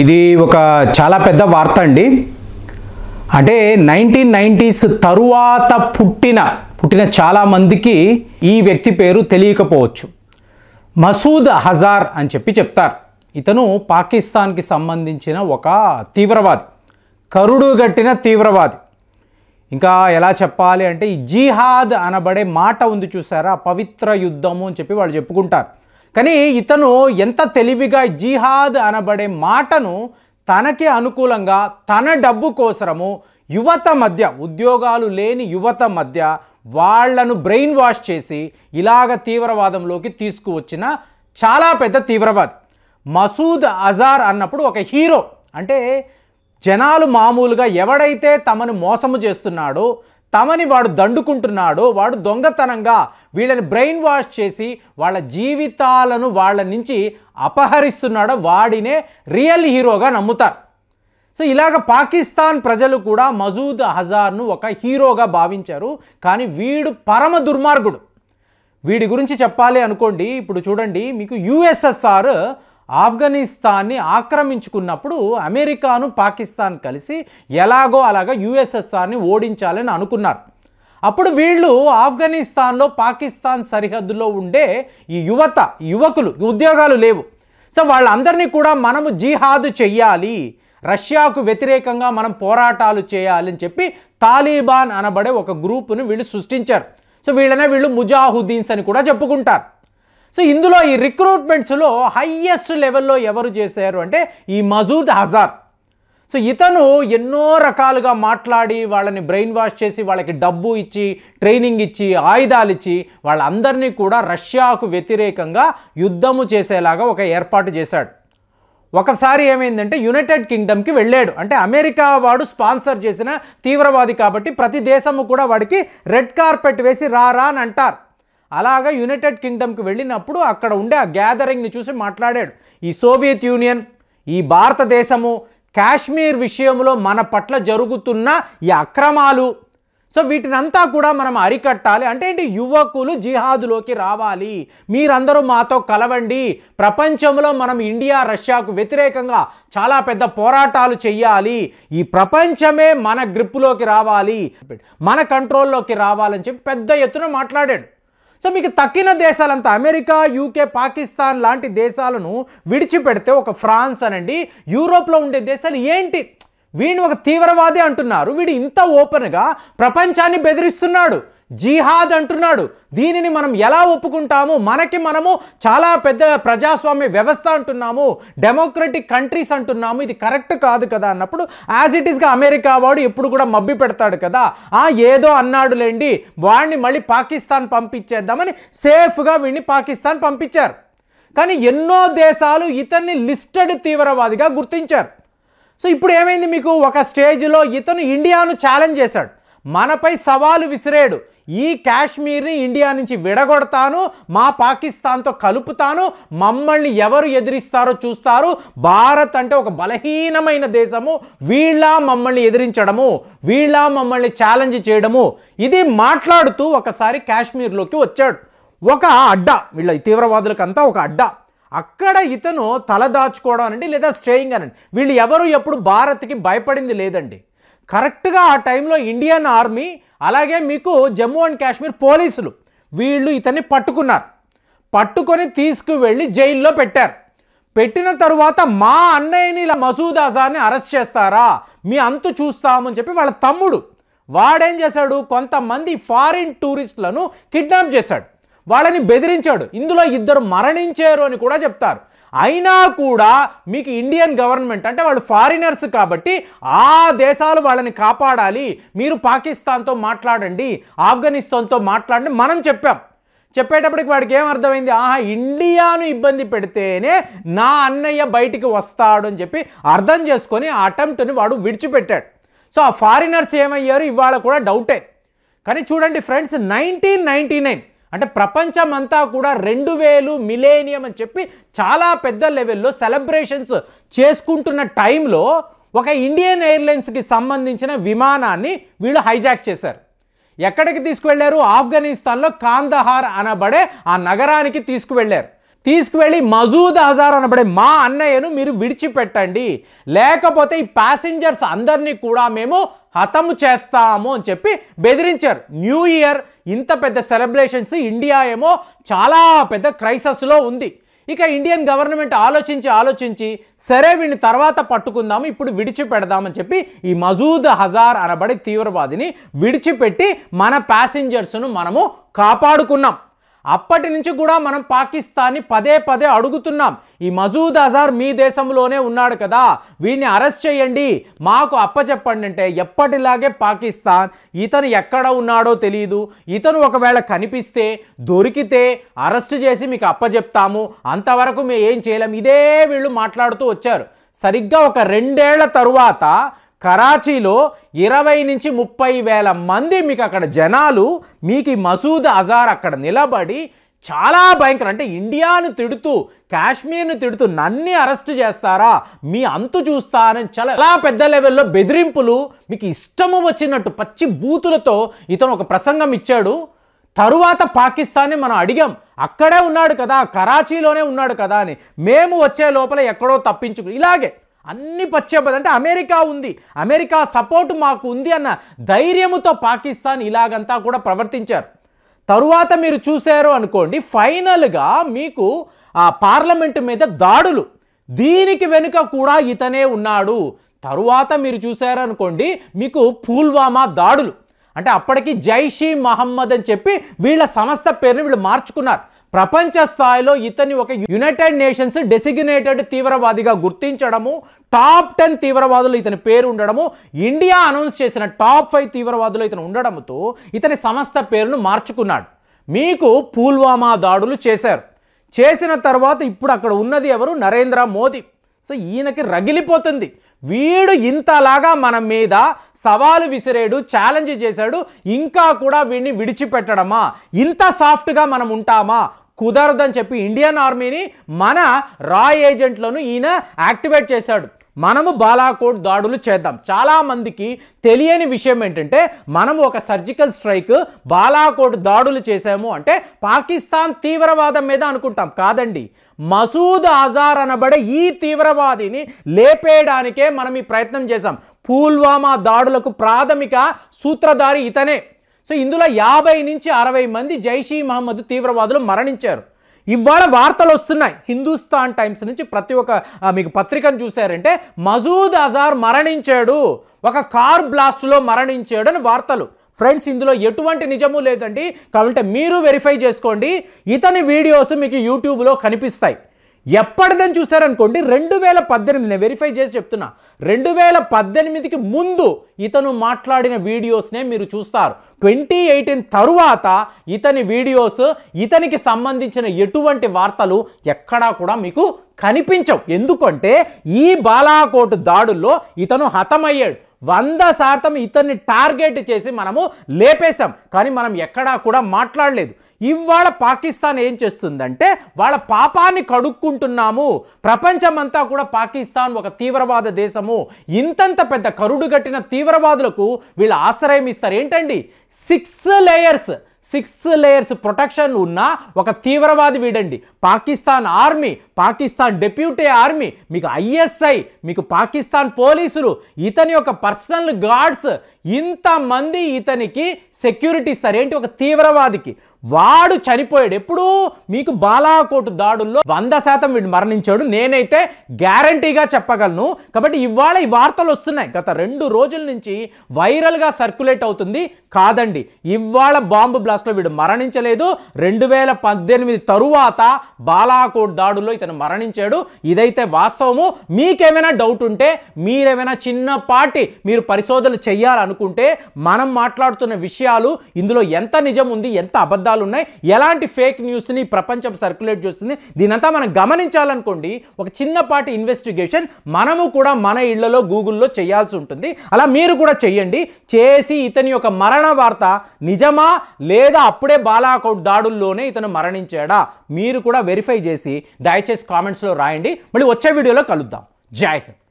ఇది ఒక చాలా పెద్ద వార్త అండి. అంటే 1990s తరువాత పుట్టిన చాలా మందికి ఈ వ్యక్తి పేరు తెలియకపోవచ్చు. మసూద్ అజార్ అని చెప్తారు. ఇతను పాకిస్తాన్కి సంబంధించిన ఒక తీవ్రవాది, కరుడుగట్టిన తీవ్రవాది. ఇంకా ఎలా చెప్పాలి అంటే ఈ జిహాద్ అనబడే మాట ఉంది చూసారా, పవిత్ర యుద్ధము అని చెప్పి వాళ్ళు చెప్పుకుంటారు. కానీ ఇతను ఎంత తెలివిగా జిహాద్ అనబడే మాటను తనకి అనుకూలంగా తన డబ్బు కోసము యువత మధ్య, ఉద్యోగాలు లేని యువత మధ్య వాళ్లను బ్రెయిన్ వాష్ చేసి ఇలాగ తీవ్రవాదంలోకి తీసుకువచ్చిన చాలా పెద్ద తీవ్రవాది. మసూద్ అజార్ అన్నప్పుడు ఒక హీరో. అంటే జనాలు మామూలుగా ఎవడైతే తమను మోసము చేస్తున్నాడో, తమని వాడు దండుకుంటున్నాడో, వాడు దొంగతనంగా వీళ్ళని బ్రెయిన్ వాష్ చేసి వాళ్ళ జీవితాలను వాళ్ళ నుంచి అపహరిస్తున్నాడో వాడినే రియల్ హీరోగా నమ్ముతారు. సో ఇలాగ పాకిస్తాన్ ప్రజలు కూడా మసూద్ అజార్ను ఒక హీరోగా భావించారు. కానీ వీడు పరమ దుర్మార్గుడు. వీడి గురించి చెప్పాలి అనుకోండి, ఇప్పుడు చూడండి, మీకు యుఎస్ఎస్ఆర్ ఆఫ్ఘనిస్తాన్ని ఆక్రమించుకున్నప్పుడు అమెరికాను పాకిస్తాన్ కలిసి ఎలాగో అలాగా యుఎస్ఎస్ఆర్ని ఓడించాలని అనుకున్నారు. అప్పుడు వీళ్ళు ఆఫ్ఘనిస్తాన్లో పాకిస్తాన్ సరిహద్దులో ఉండే ఈ యువకులు ఉద్యోగాలు లేవు. సో వాళ్ళందరినీ కూడా మనము జిహాద్ చెయ్యాలి, రష్యాకు వ్యతిరేకంగా మనం పోరాటాలు చేయాలి అని చెప్పి తాలిబాన్ అనబడే ఒక గ్రూపును వీళ్ళు సృష్టించారు. సో వీళ్ళు ముజాహుద్దీన్స్ అని కూడా చెప్పుకుంటారు. సో ఇందులో ఈ రిక్రూట్మెంట్స్లో హైయెస్ట్ లెవెల్లో ఎవరు చేశారు అంటే ఈ మసూద్ అజార్. సో ఇతను ఎన్నో రకాలుగా మాట్లాడి వాళ్ళని బ్రెయిన్ వాష్ చేసి వాళ్ళకి డబ్బు ఇచ్చి, ట్రైనింగ్ ఇచ్చి, ఆయుధాలు ఇచ్చి వాళ్ళందరినీ కూడా రష్యాకు వ్యతిరేకంగా యుద్ధము చేసేలాగా ఒక ఏర్పాటు చేశాడు. ఒకసారి ఏమైందంటే యునైటెడ్ కింగ్డమ్కి వెళ్ళాడు. అంటే అమెరికా వాడు స్పాన్సర్ చేసిన తీవ్రవాది కాబట్టి ప్రతి దేశము కూడా వాడికి రెడ్ కార్పెట్ వేసి రారా అని అంటారు. అలాగా యునైటెడ్ కింగ్డమ్కి వెళ్ళినప్పుడు అక్కడ ఉండే ఆ గ్యాదరింగ్ని చూసి మాట్లాడాడు. ఈ సోవియట్ యూనియన్, ఈ భారతదేశము, కాశ్మీర్ విషయంలో మన పట్ల జరుగుతున్న ఈ అక్రమాలు, సో వీటినంతా కూడా మనం అరికట్టాలి. అంటే ఏంటి, యువకులు జిహాదులోకి రావాలి, మీరందరూ మాతో కలవండి, ప్రపంచంలో మనం ఇండియా రష్యాకు వ్యతిరేకంగా చాలా పెద్ద పోరాటాలు చెయ్యాలి, ఈ ప్రపంచమే మన గ్రిప్పులోకి రావాలి, మన కంట్రోల్లోకి రావాలని చెప్పి పెద్ద ఎత్తున మాట్లాడాడు. సో మీకు తక్కిన దేశాలంతా అమెరికా, యూకే, పాకిస్తాన్ లాంటి దేశాలను విడిచిపెడితే ఒక ఫ్రాన్స్ అనండి, యూరోప్లో ఉండే దేశాలు ఏంటి, వీడిని ఒక తీవ్రవాది అంటున్నారు, వీడు ఇంత ఓపెన్గా ప్రపంచాన్ని బెదిరిస్తున్నాడు, జిహాద్ అంటున్నాడు, దీనిని మనం ఎలా ఒప్పుకుంటాము, మనము చాలా పెద్ద ప్రజాస్వామ్య వ్యవస్థ అంటున్నాము, డెమోక్రటిక్ కంట్రీస్ అంటున్నాము, ఇది కరెక్ట్ కాదు కదా అన్నప్పుడు యాజ్ ఇట్ ఈస్గా అమెరికా వాడు ఎప్పుడు కూడా మబ్బి పెడతాడు కదా, ఏదో అన్నాడులేండి, వాడిని మళ్ళీ పాకిస్తాన్ పంపించేద్దామని సేఫ్గా వీడిని పాకిస్తాన్ పంపించారు. కానీ ఎన్నో దేశాలు ఇతన్ని లిస్టెడ్ తీవ్రవాదిగా గుర్తించారు. సో ఇప్పుడు ఏమైంది, మీకు ఒక స్టేజ్లో ఇతను ఇండియాను ఛాలెంజ్ చేశాడు, మనపై సవాలు విసిరాడు, ఈ కాశ్మీర్ని ఇండియా నుంచి విడగొడతాను, మా పాకిస్తాన్తో కలుపుతాను, మమ్మల్ని ఎవరు ఎదిరిస్తారో చూస్తారు, భారత్ అంటే ఒక బలహీనమైన దేశము, వీళ్ళ మమ్మల్ని ఎదిరించడము, వీళ్ళ మమ్మల్ని ఛాలెంజ్ చేయడము, ఇది మాట్లాడుతూ ఒకసారి కాశ్మీర్లోకి వచ్చాడు. ఒక అడ్డా, వీళ్ళ తీవ్రవాదులకంతా ఒక అడ్డా, అక్కడ ఇతను తలదాచుకోవడం అనండి లేదా స్టేయింగ్ అనండి, వీళ్ళు ఎవరు ఎప్పుడు భారత్కి భయపడింది లేదండి. కరెక్ట్గా ఆ టైంలో ఇండియన్ ఆర్మీ, అలాగే మీకు జమ్మూ అండ్ కాశ్మీర్ పోలీసులు వీళ్ళు ఇతన్ని పట్టుకొని తీసుకువెళ్ళి జైల్లో పెట్టారు. పెట్టిన తరువాత మా అన్నయ్యని ఇలా మసూద్ అజార్ని అరెస్ట్ చేస్తారా, మీ అంతు చూస్తామని చెప్పి వాళ్ళ తమ్ముడు వాడేం చేశాడు, కొంతమంది ఫారిన్ టూరిస్టులను కిడ్నాప్ చేశాడు, వాళ్ళని బెదిరించాడు. ఇందులో 2 మరణించారు అని కూడా చెప్తారు. అయినా కూడా మీకు ఇండియన్ గవర్నమెంట్, అంటే వాళ్ళు ఫారినర్స్ కాబట్టి ఆ దేశాలు వాళ్ళని కాపాడాలి, మీరు పాకిస్తాన్తో మాట్లాడండి, ఆఫ్ఘనిస్తాన్తో మాట్లాడండి మనం చెప్పేటప్పటికి వాడికి ఏమర్థమైంది, ఇండియాను ఇబ్బంది పెడితేనే నా అన్నయ్య బయటికి వస్తాడు అని చెప్పి అర్థం చేసుకొని ఆ అటెంప్ట్ని వాడు విడిచిపెట్టాడు. సో ఆ ఫారినర్స్ ఏమయ్యారు ఇవాళ కూడా డౌటే. కానీ చూడండి ఫ్రెండ్స్, 1999 అంటే ప్రపంచమంతా కూడా 2000 మిలేనియం అని చెప్పి చాలా పెద్ద లెవెల్లో సెలబ్రేషన్స్ చేసుకుంటున్న టైంలో ఒక ఇండియన్ ఎయిర్లైన్స్కి సంబంధించిన విమానాన్ని వీళ్ళు హైజాక్ చేశారు. ఎక్కడికి తీసుకువెళ్ళారు, ఆఫ్ఘనిస్తాన్లో కాందహార్ అనబడే ఆ నగరానికి తీసుకువెళ్ళారు. తీసుకువెళ్ళి మసూద్ అజార్ అనబడే మా అన్నయ్యను మీరు విడిచిపెట్టండి, లేకపోతే ఈ ప్యాసింజర్స్ అందరినీ కూడా మేము హతము చేస్తాము అని చెప్పి బెదిరించారు. న్యూ ఇయర్ ఇంత పెద్ద సెలబ్రేషన్స్, ఇండియా ఏమో చాలా పెద్ద క్రైసిస్లో ఉంది. ఇక ఇండియన్ గవర్నమెంట్ ఆలోచించి సరే వీడిని తర్వాత పట్టుకుందాము, ఇప్పుడు విడిచిపెడదామని చెప్పి ఈ మసూద్ అజార్ అనబడే తీవ్రవాదిని విడిచిపెట్టి మన ప్యాసింజర్స్ను మనము కాపాడుకున్నాం. అప్పటి నుంచి కూడా మనం పాకిస్తాన్ని పదే అడుగుతున్నాం, ఈ మసూద్ అజార్ మీ దేశంలోనే ఉన్నాడు కదా, వీడిని అరెస్ట్ చేయండి, మాకు అప్పచెప్పండి అంటే ఎప్పటిలాగే పాకిస్తాన్ ఇతను ఎక్కడ ఉన్నాడో తెలియదు, ఇతను ఒకవేళ కనిపిస్తే దొరికితే అరెస్ట్ చేసి మీకు అప్పచెప్తాము, అంతవరకు మేము ఏం చేయలేం, ఇదే వీళ్ళు మాట్లాడుతూ వచ్చారు. సరిగ్గా ఒక 2 ఏళ్ల తరువాత కరాచీలో 20 నుంచి 30 వేల మంది మీకు అక్కడ జనాలు మీకు ఈ మసూద్ అజార్ అక్కడ నిలబడి చాలా భయంకరం, అంటే ఇండియాను తిడుతూ కాశ్మీర్ను తిడుతూ నన్ను అరెస్ట్ చేస్తారా, మీ అంతు చూస్తానని చాలా పెద్ద లెవెల్లో బెదిరింపులు, మీకు ఇష్టము వచ్చినట్టు పచ్చి బూతులతో ఇతను ఒక ప్రసంగం ఇచ్చాడు. తరువాత పాకిస్తాన్ని మనం అడిగాం, అక్కడే ఉన్నాడు కదా, కరాచీలోనే ఉన్నాడు కదా అని, మేము వచ్చే లోపల ఎక్కడో తప్పించుకు ఇలాగే అన్ని పచ్చేబద్దు, అంటే అమెరికా ఉంది, అమెరికా సపోర్ట్ మాకు ఉంది అన్న ధైర్యముతో పాకిస్తాన్ ఇలాగంతా కూడా ప్రవర్తించారు. తరువాత మీరు చూశారు అనుకోండి, ఫైనల్గా మీకు ఆ పార్లమెంటు మీద దాడులు, దీనికి వెనుక కూడా ఇతనే ఉన్నాడు. తరువాత మీరు చూశారు అనుకోండి, మీకు పుల్వామా దాడులు, అంటే అప్పటికి జైషీ మహమ్మద్ అని చెప్పి వీళ్ళ సంస్థ పేరుని వీళ్ళు మార్చుకున్నారు. ప్రపంచ స్థాయిలో ఇతని ఒక యునైటెడ్ నేషన్స్ డెసిగ్నేటెడ్ తీవ్రవాదిగా గుర్తించడము, టాప్ 10 తీవ్రవాదులు ఇతని పేరు ఉండడము, ఇండియా అనౌన్స్ చేసిన టాప్ 5 తీవ్రవాదులు ఇతను ఉండడంతో ఇతని సంస్థ పేరును మార్చుకున్నాడు. మీకు పుల్వామా దాడులు చేశారు, చేసిన తర్వాత ఇప్పుడు అక్కడ ఉన్నది ఎవరు, నరేంద్ర మోదీ. సో ఈయనకి రగిలిపోతుంది, వీడు ఇంతలాగా మన మీద సవాలు విసిరాడు, ఛాలెంజ్ చేశాడు, ఇంకా కూడా వీడిని విడిచిపెట్టడమా, ఇంత సాఫ్ట్గా మనం ఉంటామా, కుదరదని చెప్పి ఇండియన్ ఆర్మీని మన రా ఏజెంట్లను ఈయన యాక్టివేట్ చేశాడు. మనము బాలాకోట్ దాడులు చేద్దాం. చాలామందికి తెలియని విషయం ఏంటంటే, మనము ఒక సర్జికల్ స్ట్రైక్ బాలాకోట్ దాడులు చేసాము అంటే పాకిస్తాన్ తీవ్రవాదం మీద అనుకుంటాం, కాదండి, మసూద్ అజార్ అనబడే ఈ తీవ్రవాదిని లేపేయడానికే మనం ఈ ప్రయత్నం చేశాం. పుల్వామా దాడులకు ప్రాథమిక సూత్రధారి ఇతనే. సో ఇందులో 50 నుంచి 60 మంది జైషీ మహమ్మద్ తీవ్రవాదులు మరణించారు. ఇవాళ వార్తలు వస్తున్నాయి హిందుస్థాన్ టైమ్స్ నుంచి, ప్రతి ఒక్క మీకు పత్రికను చూశారంటే మసూద్ అజార్ మరణించాడు, ఒక కార్ బ్లాస్ట్లో మరణించాడు అని వార్తలు. ఫ్రెండ్స్, ఇందులో ఎటువంటి నిజము లేదండి, కాబట్టి మీరు వెరిఫై చేసుకోండి. ఇతని వీడియోస్ మీకు యూట్యూబ్లో కనిపిస్తాయి. ఎప్పటిదని చూసారనుకోండి, 2018, నేను వెరిఫై చేసి చెప్తున్నా, 2018కి ముందు ఇతను మాట్లాడిన వీడియోస్నే మీరు చూస్తారు. 2018 తరువాత ఇతని వీడియోస్, ఇతనికి సంబంధించిన ఎటువంటి వార్తలు ఎక్కడా కూడా మీకు కనిపించవు. ఎందుకంటే ఈ బాలాకోట్ దాడుల్లో ఇతను హతమయ్యాడు. 100% ఇతన్ని టార్గెట్ చేసి మనము లేపేశాం, కానీ మనం ఎక్కడా కూడా మాట్లాడలేదు. ఇవాళ పాకిస్తాన్ ఏం చేస్తుందంటే, వాళ్ళ పాపాన్ని కడుక్కుంటున్నాము, ప్రపంచమంతా కూడా పాకిస్తాన్ ఒక తీవ్రవాద దేశము, ఇంతంత పెద్ద కరుడుగట్టిన తీవ్రవాదులకు వీళ్ళు ఆశ్రయం ఇస్తారు. ఏంటండి, 6 లేయర్స్ ప్రొటెక్షన్ ఉన్న ఒక తీవ్రవాది వీడండి. Pakistan army, Pakistan deputy army, మీకు ISI, మీకు పాకిస్తాన్ పోలీసులు, ఇతని యొక్క పర్సనల్ గార్డ్స్, ఇంతమంది ఇతనికి సెక్యూరిటీ ఇస్తారు. ఏంటి, ఒక తీవ్రవాదికి. వాడు చనిపోయాడు ఎప్పుడు, మీకు బాలాకోట్ దాడుల్లో 100% వీడు మరణించాడు, నేనైతే గ్యారంటీగా చెప్పగలను. కాబట్టి ఇవాళ ఈ వార్తలు వస్తున్నాయి, గత 2 రోజుల నుంచి వైరల్గా సర్క్యులేట్ అవుతుంది. కాదండి, ఇవాళ బాంబు బ్లాస్ట్లో వీడు మరణించలేదు. 2018 తరువాత బాలాకోట్ దాడుల్లో ఇతను మరణించాడు, ఇదైతే వాస్తవము. మీకేమైనా డౌట్ ఉంటే, మీరేమైనా చిన్నపాటి మీరు పరిశోధనలు చేయాలనుకుంటే, మనం మాట్లాడుతున్న విషయాలు ఇందులో ఎంత నిజం ఉంది, ఎంత అబద్ధాలు ఉన్నాయి, ఎలాంటి ఫేక్ న్యూస్ని ప్రపంచం సర్క్యులేట్ చేస్తుంది, దీనంతా మనం గమనించాలనుకోండి, ఒక చిన్నపాటి ఇన్వెస్టిగేషన్ మనము కూడా మన ఇళ్లలో గూగుల్లో చేయాల్సి ఉంటుంది. అలా మీరు కూడా చేయండి. చేసి ఇతని యొక్క మరణ వార్త నిజమా లేదా అప్పుడే బాలాకోట్ దాడుల్లోనే ఇతను మరణించాడా, మీరు కూడా వెరిఫై చేసి దయచేసి కామెంట్స్లో రాయండి. మళ్ళీ వచ్చే వీడియోలో కలుద్దాం. జై హింద్.